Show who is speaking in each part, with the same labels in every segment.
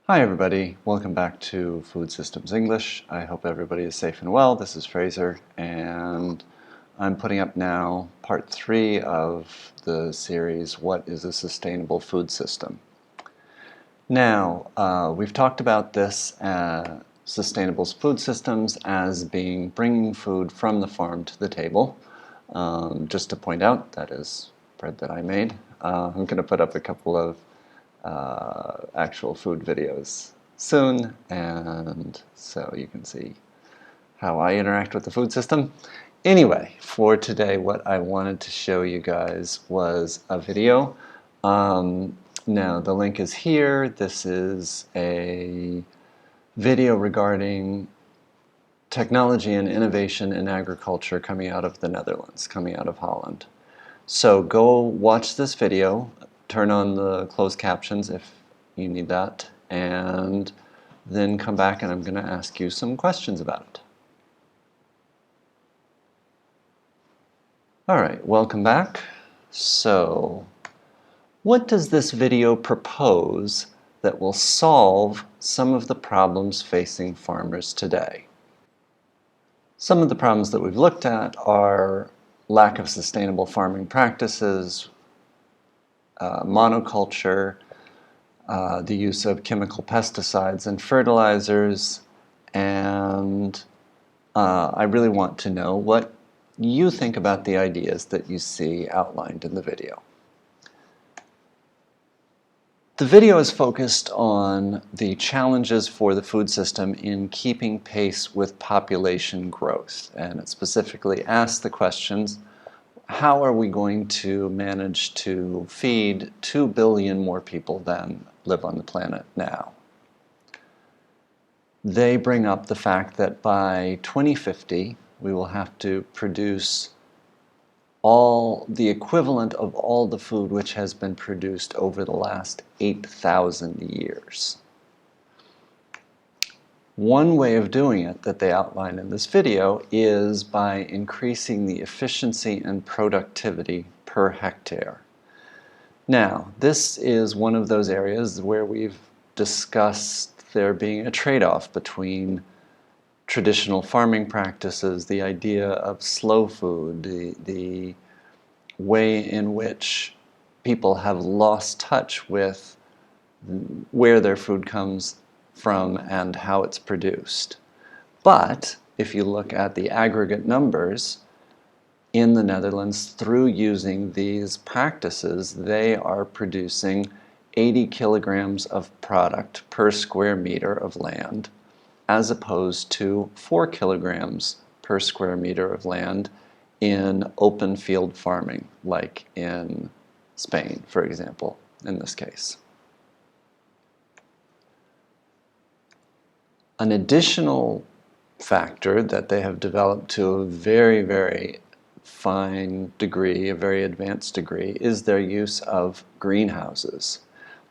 Speaker 1: Hi everybody, welcome back to Food Systems English. I hope everybody is safe and well. This is Fraser and I'm putting up now part 3 of the series, What is a Sustainable Food System? Now, we've talked about this sustainable food systems as being bringing food from the farm to the table. Just to point out, that is bread that I made. I'm going to put up a couple of actual food videos soon, and so you can see how I interact with the food system. Anyway, for today what I wanted to show you guys was a video. Now the link is here. This is a video regarding technology and innovation in agriculture coming out of the Netherlands, coming out of Holland. So go watch this video, turn on the closed captions if you need that, and then come back and I'm going to ask you some questions about it. Alright, welcome back. So, what does this video propose that will solve some of the problems facing farmers today? Some of the problems that we've looked at are lack of sustainable farming practices, monoculture, the use of chemical pesticides and fertilizers, and I really want to know what you think about the ideas that you see outlined in the video. The video is focused on the challenges for the food system in keeping pace with population growth, and it specifically asks the questions: how are we going to manage to feed 2 billion more people than live on the planet now? They bring up the fact that by 2050 we will have to produce all the equivalent of all the food which has been produced over the last 8,000 years. One way of doing it that they outline in this video is by increasing the efficiency and productivity per hectare. Now, this is one of those areas where we've discussed there being a trade-off between traditional farming practices, the idea of slow food, the way in which people have lost touch with where their food comes from and how it's produced. But if you look at the aggregate numbers in the Netherlands, through using these practices, they are producing 80 kilograms of product per square meter of land, as opposed to 4 kilograms per square meter of land in open field farming, like in Spain, for example, in this case. An additional factor that they have developed to a very, very fine degree, a very advanced degree, is their use of greenhouses.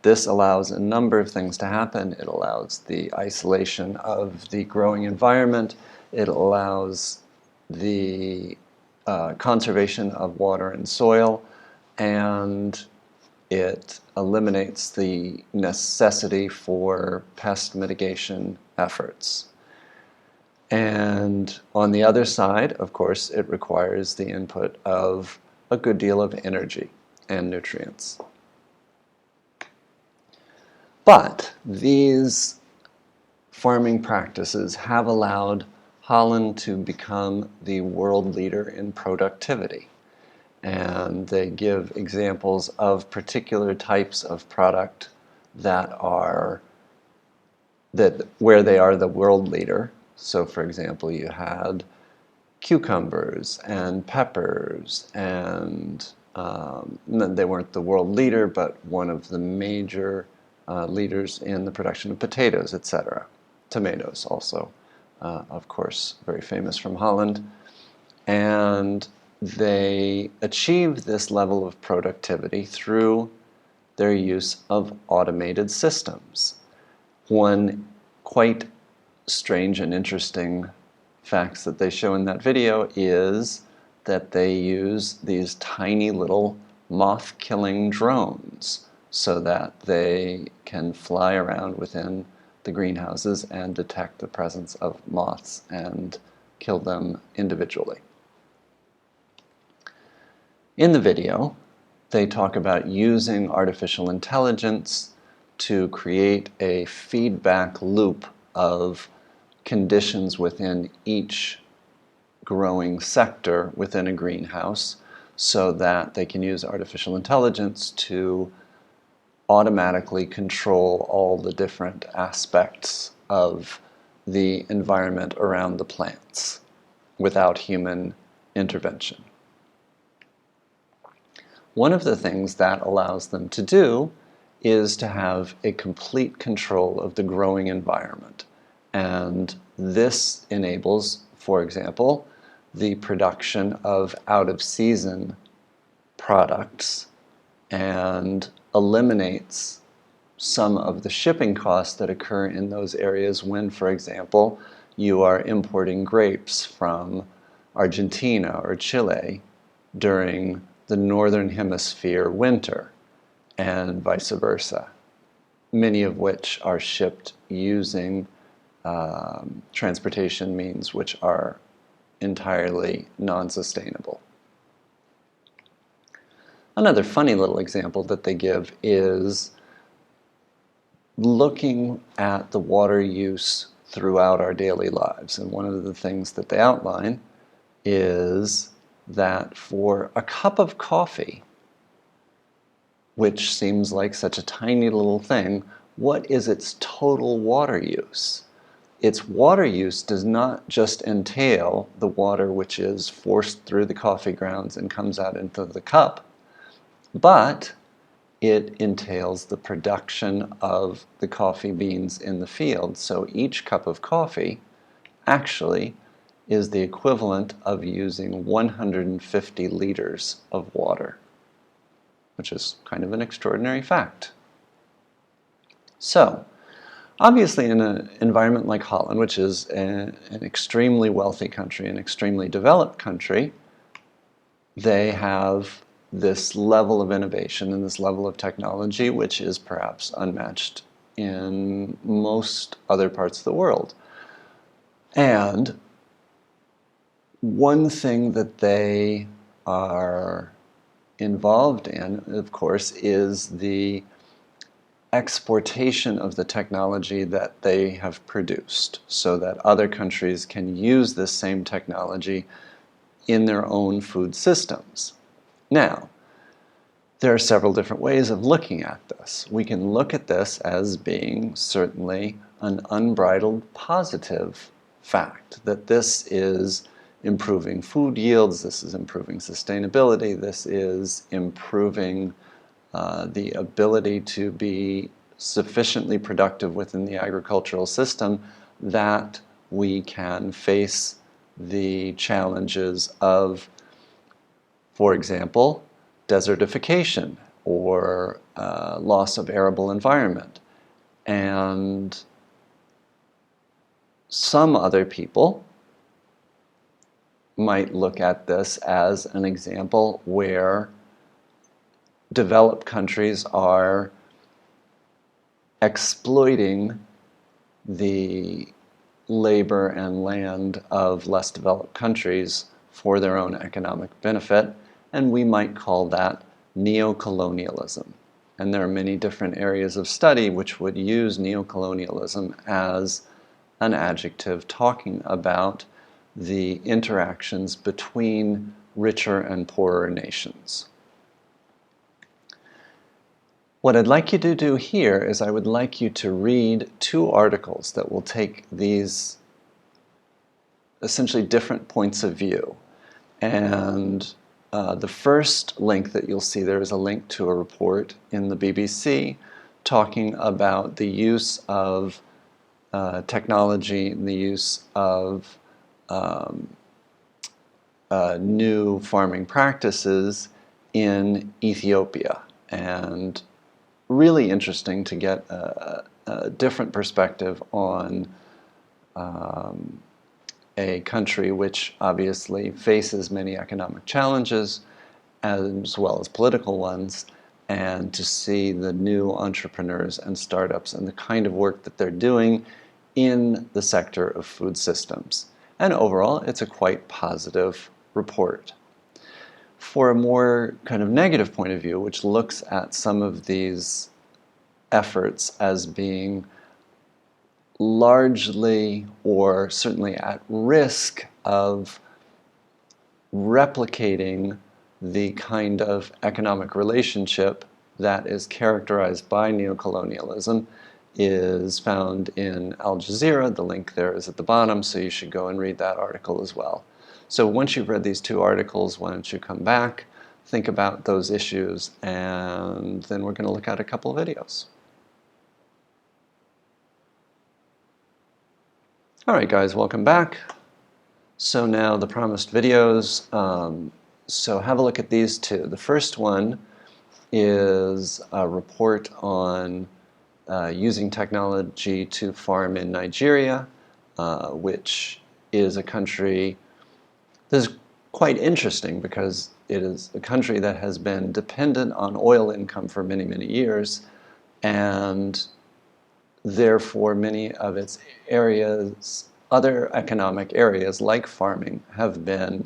Speaker 1: This allows a number of things to happen. It allows the isolation of the growing environment. It allows the conservation of water and soil, and it eliminates the necessity for pest mitigation efforts. And on the other side, of course, it requires the input of a good deal of energy and nutrients. But these farming practices have allowed Holland to become the world leader in productivity. And they give examples of particular types of product where they are the world leader. So for example, you had cucumbers and peppers, and they weren't the world leader, but one of the major leaders in the production of potatoes, etc. Tomatoes also, of course, very famous from Holland. And they achieved this level of productivity through their use of automated systems. One quite strange and interesting facts that they show in that video is that they use these tiny little moth-killing drones so that they can fly around within the greenhouses and detect the presence of moths and kill them individually. In the video, they talk about using artificial intelligence to create a feedback loop of conditions within each growing sector within a greenhouse so that they can use artificial intelligence to automatically control all the different aspects of the environment around the plants without human intervention. One of the things that allows them to do is to have a complete control of the growing environment. And this enables, for example, the production of out-of-season products and eliminates some of the shipping costs that occur in those areas when, for example, you are importing grapes from Argentina or Chile during the northern hemisphere winter and vice versa, many of which are shipped using transportation means which are entirely non-sustainable. Another funny little example that they give is looking at the water use throughout our daily lives. And one of the things that they outline is that for a cup of coffee, which seems like such a tiny little thing, what is its total water use? Its water use does not just entail the water which is forced through the coffee grounds and comes out into the cup, but it entails the production of the coffee beans in the field. So each cup of coffee actually is the equivalent of using 150 liters of water, which is kind of an extraordinary fact. So, obviously in an environment like Holland, which is an extremely wealthy country, an extremely developed country, they have this level of innovation and this level of technology which is perhaps unmatched in most other parts of the world. And one thing that they are involved in, of course, is the exportation of the technology that they have produced so that other countries can use this same technology in their own food systems. Now, there are several different ways of looking at this. We can look at this as being certainly an unbridled positive fact, that this is improving food yields, this is improving sustainability, this is improving the ability to be sufficiently productive within the agricultural system that we can face the challenges of, for example, desertification or loss of arable environment. And some other people might look at this as an example where developed countries are exploiting the labor and land of less developed countries for their own economic benefit, and we might call that neocolonialism. And there are many different areas of study which would use neocolonialism as an adjective talking about the interactions between richer and poorer nations. What I'd like you to do here is I would like you to read two articles that will take these essentially different points of view. And the first link that you'll see there is a link to a report in the BBC talking about the use of technology and the use of new farming practices in Ethiopia. And really interesting to get a different perspective on a country which obviously faces many economic challenges as well as political ones, and to see the new entrepreneurs and startups and the kind of work that they're doing in the sector of food systems. And overall, it's a quite positive report. For a more kind of negative point of view, which looks at some of these efforts as being largely or certainly at risk of replicating the kind of economic relationship that is characterized by neocolonialism, is found in Al Jazeera. The link there is at the bottom, so you should go and read that article as well. So once you've read these two articles, why don't you come back, think about those issues, and then we're going to look at a couple of videos. All right, guys, welcome back. So now the promised videos. So have a look at these two. The first one is a report on using technology to farm in Nigeria, which is a country that is quite interesting because it is a country that has been dependent on oil income for many, many years, and therefore many of its areas, other economic areas like farming, have been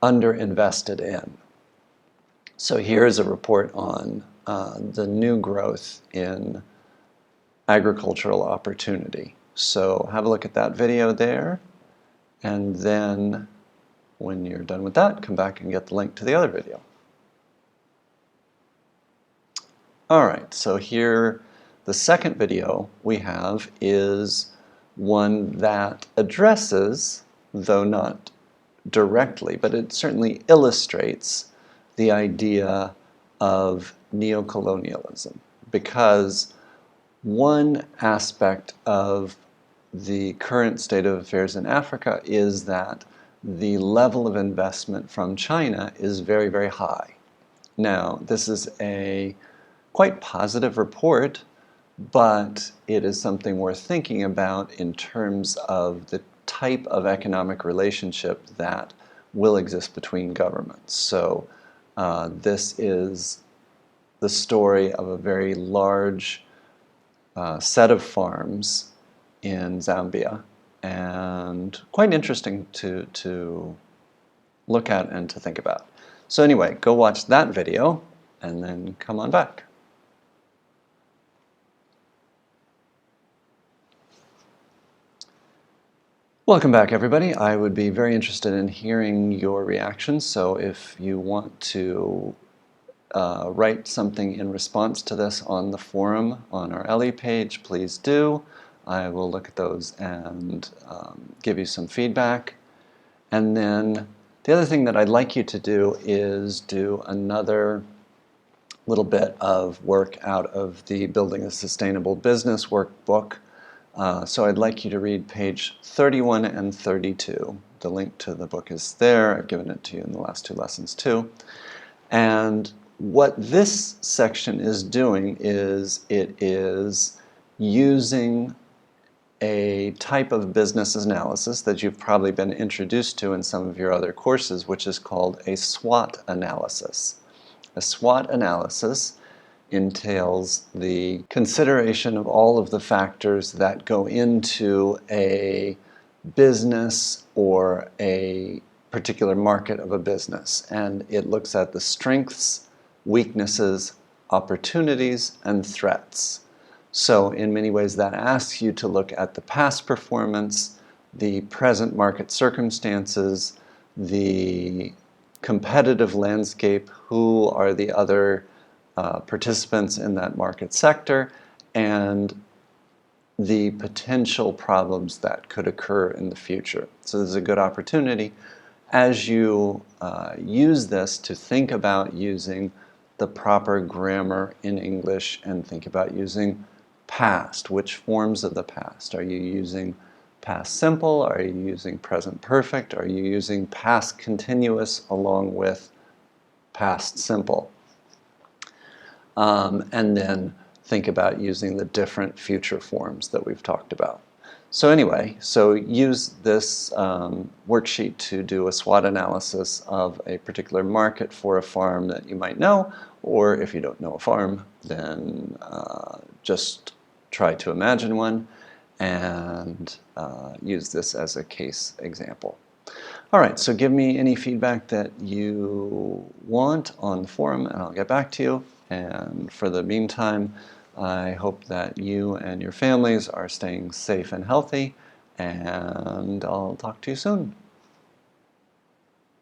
Speaker 1: underinvested in. So here's a report on the new growth in agricultural opportunity. So have a look at that video there, and then when you're done with that, come back and get the link to the other video. All right, so here the second video we have is one that addresses, though not directly, but it certainly illustrates the idea of neocolonialism, because one aspect of the current state of affairs in Africa is that the level of investment from China is very, very high. Now, this is a quite positive report, but it is something worth thinking about in terms of the type of economic relationship that will exist between governments. So this is the story of a very large set of farms in Zambia, and quite interesting to look at and to think about. So anyway, go watch that video and then come on back. Welcome back, everybody. I would be very interested in hearing your reactions, so if you want to write something in response to this on the forum on our LE page, please do. I will look at those and give you some feedback. And then the other thing that I'd like you to do is do another little bit of work out of the Building a Sustainable Business workbook. So I'd like you to read page 31 and 32. The link to the book is there. I've given it to you in the last two lessons too. And what this section is doing is it is using a type of business analysis that you've probably been introduced to in some of your other courses, which is called a SWOT analysis. A SWOT analysis entails the consideration of all of the factors that go into a business or a particular market of a business. And it looks at the strengths, weaknesses, opportunities, and threats. So in many ways that asks you to look at the past performance, the present market circumstances, the competitive landscape, who are the other participants in that market sector, and the potential problems that could occur in the future. So this is a good opportunity as you use this to think about using the proper grammar in English and think about using past. Which forms of the past? Are you using past simple? Are you using present perfect? Are you using past continuous along with past simple? And then think about using the different future forms that we've talked about. So anyway, so use this worksheet to do a SWOT analysis of a particular market for a farm that you might know, Or if you don't know a farm, then just try to imagine one and use this as a case example. All right, so give me any feedback that you want on the forum and I'll get back to you. And for the meantime, I hope that you and your families are staying safe and healthy, and I'll talk to you soon.